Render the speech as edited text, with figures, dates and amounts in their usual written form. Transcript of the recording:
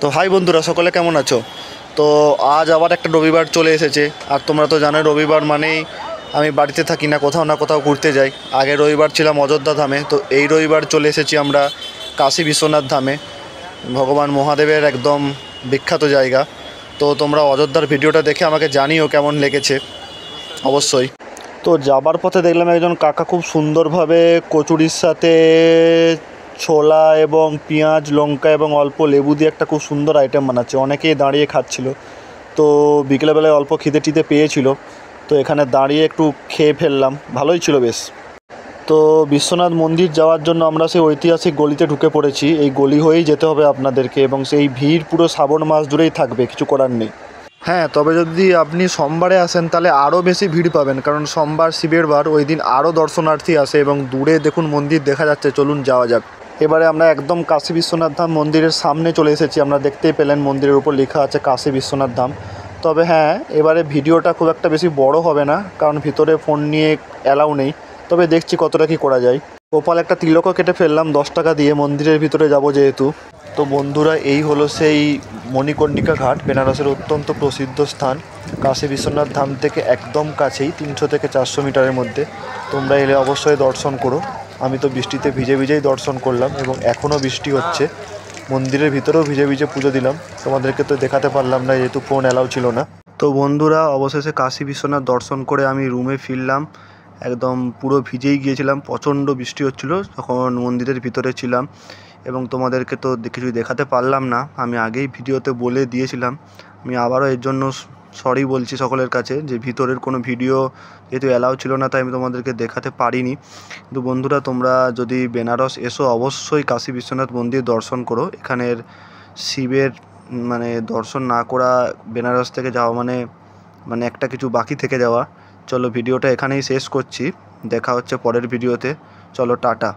তো হাই বন্ধুরা, সকলে কেমন আছো? তো আজ আবার একটা রবিবার চলে এসেছে। আর তোমরা তো জানো রবিবার মানেই আমি বাড়িতে থাকি না, কোথাও না কোথাও ঘুরতে যাই। আগের রবিবার ছিলাম অযোধ্যা ধামে, তো এই রবিবার চলে এসেছি আমরা কাশী বিশ্বনাথ ধামে, ভগবান মহাদেবের একদম বিখ্যাত জায়গা। তো তোমরা অযোধ্যার ভিডিওটা দেখে আমাকে জানিও কেমন লেগেছে অবশ্যই। তো যাবার পথে দেখলাম একজন কাকা খুব সুন্দরভাবে কচুরির সাথে ছোলা এবং পেঁয়াজ, লঙ্কা এবং অল্প লেবু দিয়ে একটা খুব সুন্দর আইটেম বানাচ্ছে। অনেকেই দাঁড়িয়ে খাচ্ছিল। তো বিকেলবেলায় অল্প খিদে টিদে পেয়েছিল, তো এখানে দাঁড়িয়ে একটু খেয়ে ফেললাম, ভালোই ছিল বেশ। তো বিশ্বনাথ মন্দির যাওয়ার জন্য আমরা সেই ঐতিহাসিক গলিতে ঢুকে পড়েছি। এই গলি হয়েই যেতে হবে আপনাদেরকে, এবং সেই ভিড় পুরো শ্রাবণ মাস জুড়েই থাকবে, কিছু করার নেই। হ্যাঁ, তবে যদি আপনি সোমবারে আসেন তাহলে আরও বেশি ভিড় পাবেন, কারণ সোমবার শিবের বার, ওই দিন আরও দর্শনার্থী আসে। এবং দূরে দেখুন মন্দির দেখা যাচ্ছে, চলুন যাওয়া যাক। এবারে আমরা একদম কাশী বিশ্বনাথ ধাম মন্দিরের সামনে চলে এসেছি। আমরা দেখতেই পেলেন মন্দিরের উপর লেখা আছে কাশী বিশ্বনাথ ধাম। তবে হ্যাঁ, এবারে ভিডিওটা খুব একটা বেশি বড় হবে না, কারণ ভিতরে ফোন নিয়ে অ্যালাউ নেই। তবে দেখছি কতটা কী করা যায়। গোপাল একটা তিলকও কেটে ফেললাম 10 টাকা দিয়ে, মন্দিরের ভিতরে যাব যেহেতু। তো বন্ধুরা, এই হলো সেই মণিকর্ণিকা ঘাট, বেনারসের অত্যন্ত প্রসিদ্ধ স্থান। কাশী বিশ্বনাথ ধাম থেকে একদম কাছেই, 300 থেকে 400 মিটারের মধ্যে। তোমরা এলে অবশ্যই দর্শন করো। আমি তো বৃষ্টিতে ভিজে ভিজেই দর্শন করলাম, এবং এখনও বৃষ্টি হচ্ছে। মন্দিরের ভিতরেও ভিজে ভিজে পুজো দিলাম। তোমাদেরকে তো দেখাতে পারলাম না, যেহেতু ফোন অ্যালাউ ছিল না। তো বন্ধুরা, অবশেষে কাশী বিশ্বনাথ দর্শন করে আমি রুমে ফিরলাম। একদম পুরো ভিজেই গিয়েছিলাম, প্রচণ্ড বৃষ্টি হচ্ছিল যখন মন্দিরের ভিতরে ছিলাম। এবং তোমাদেরকে তো কিছুই দেখাতে পারলাম না, আমি আগেই ভিডিওতে বলে দিয়েছিলাম। আমি আবারও এর জন্য সরি বলছি সকলের কাছে, যে ভিতরের কোনো ভিডিও যেহেতু অ্যালাউ ছিল না, তাই আমি তোমাদেরকে দেখাতে পারিনি। কিন্তু বন্ধুরা, তোমরা যদি বেনারস এসো অবশ্যই কাশী বিশ্বনাথ মন্দির দর্শন করো। এখানের শিবের দর্শন না করা বেনারস থেকে যাওয়া মানে একটা কিছু বাকি থেকে যাওয়া। চলো ভিডিওটা এখানেই শেষ করছি, দেখা হচ্ছে পরের ভিডিওতে। চলো টাটা।